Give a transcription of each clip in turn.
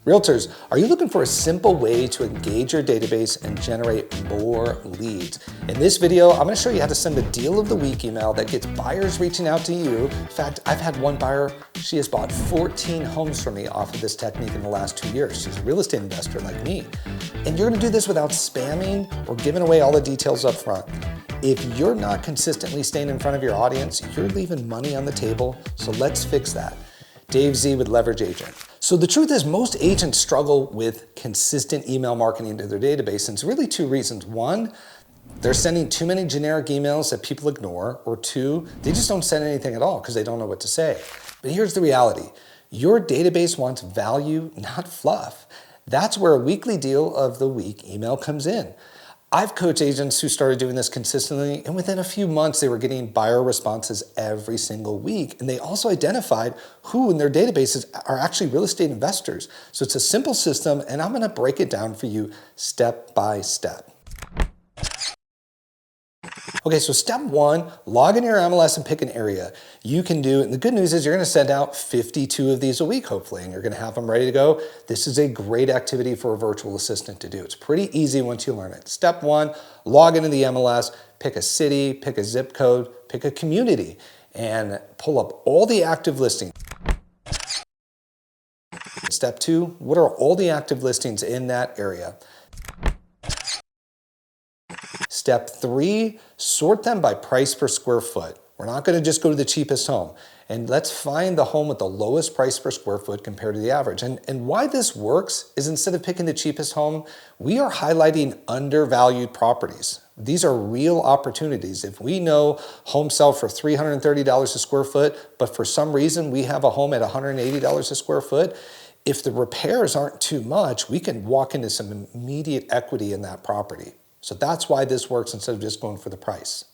Realtors, are you looking for a simple way to engage your database and generate more leads? In this video, I'm going to show you how to send a deal of the week email that gets buyers reaching out to you. In fact, I've had one buyer, she has bought 14 homes from me off of this technique in the last 2 years. She's a real estate investor like me. And you're going to do this without spamming or giving away all the details up front. If you're not consistently staying in front of your audience, you're leaving money on the table. So let's fix that. Dave Z with Leverage Agent. So the truth is most agents struggle with consistent email marketing to their database, and it's really two reasons. One, they're sending too many generic emails that people ignore, or two, they just don't send anything at all because they don't know what to say. But here's the reality. Your database wants value, not fluff. That's where a weekly deal of the week email comes in. I've coached agents who started doing this consistently, and within a few months, they were getting buyer responses every single week. And they also identified who in their databases are actually real estate investors. So it's a simple system, and I'm gonna break it down for you step by step. Okay, so step one, log in your MLS and pick an area. You can do, and the good news is you're gonna send out 52 of these a week, hopefully, and you're gonna have them ready to go. This is a great activity for a virtual assistant to do. It's pretty easy once you learn it. Step one, log into the MLS, pick a city, pick a zip code, pick a community, and pull up all the active listings. Step two, what are all the active listings in that area? Step three, sort them by price per square foot. We're not going to just go to the cheapest home. And let's find the home with the lowest price per square foot compared to the average. And why this works is instead of picking the cheapest home, we are highlighting undervalued properties. These are real opportunities. If we know homes sell for $330 a square foot, but for some reason we have a home at $180 a square foot, if the repairs aren't too much, we can walk into some immediate equity in that property. So that's why this works instead of just going for the price.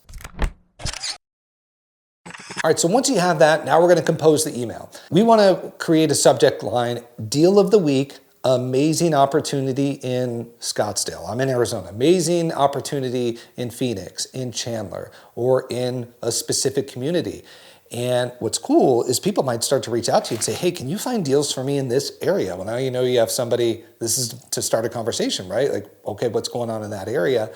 All right, so once you have that, now we're going to compose the email. We want to create a subject line, deal of the week, amazing opportunity in Scottsdale. I'm in Arizona. Amazing opportunity in Phoenix, in Chandler, or in a specific community. And what's cool is people might start to reach out to you and say, hey, can you find deals for me in this area? Well, now you know you have somebody, this is to start a conversation, right? Like, okay, what's going on in that area?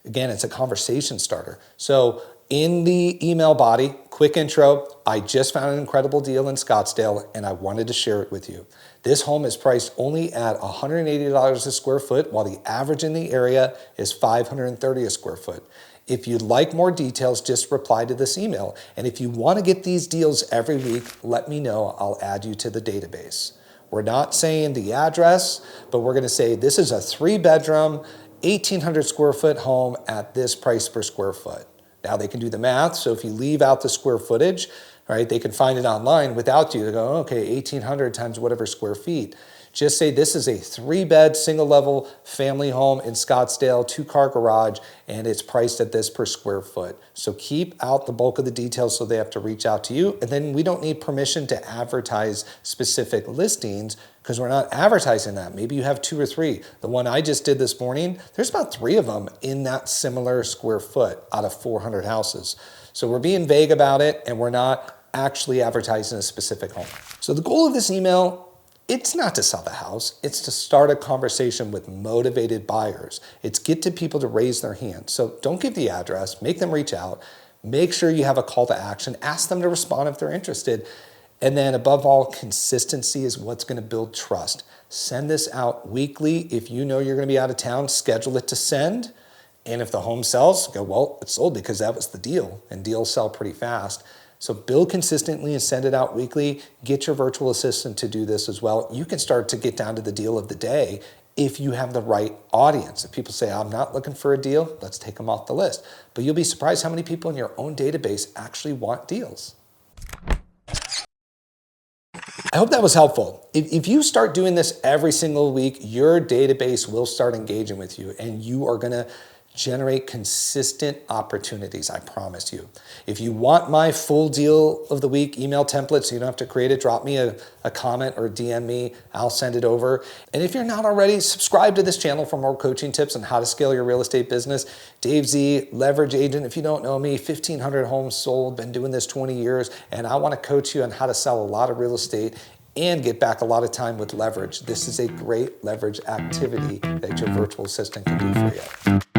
Again, it's a conversation starter. So in the email body, quick intro, I just found an incredible deal in Scottsdale and I wanted to share it with you. This home is priced only at $180 a square foot, while the average in the area is $530 a square foot. If you'd like more details, just reply to this email. And if you want to get these deals every week, let me know. I'll add you to the database. We're not saying the address, but we're going to say this is a 3-bedroom, 1,800 square foot home at this price per square foot. Now they can do the math. So if you leave out the square footage, right, they can find it online without you. They go, okay, 1,800 times whatever square feet. Just say this is a 3-bed, single-level family home in Scottsdale, 2-car garage, and it's priced at this per square foot. So keep out the bulk of the details so they have to reach out to you. And then we don't need permission to advertise specific listings because we're not advertising that. Maybe you have 2 or 3. The one I just did this morning, there's about 3 of them in that similar square foot out of 400 houses. So we're being vague about it, and we're not actually advertising a specific home. So the goal of this email, it's not to sell the house, it's to start a conversation with motivated buyers. It's get to people to raise their hand. So don't give the address, make them reach out, make sure you have a call to action, ask them to respond if they're interested. And then above all, consistency is what's gonna build trust. Send this out weekly. If you know you're gonna be out of town, schedule it to send. And if the home sells, go, well, it sold because that was the deal, and deals sell pretty fast. So build consistently and send it out weekly. Get your virtual assistant to do this as well. You can start to get down to the deal of the day if you have the right audience. If people say, I'm not looking for a deal, let's take them off the list. But you'll be surprised how many people in your own database actually want deals. I hope that was helpful. If you start doing this every single week, your database will start engaging with you and you are gonna generate consistent opportunities, I promise you. If you want my full deal of the week email template so you don't have to create it, drop me a comment or DM me, I'll send it over. And if you're not already, subscribe to this channel for more coaching tips on how to scale your real estate business. Dave Z, Leverage Agent. If you don't know me, 1,500 homes sold, been doing this 20 years, and I want to coach you on how to sell a lot of real estate and get back a lot of time with leverage. This is a great leverage activity that your virtual assistant can do for you.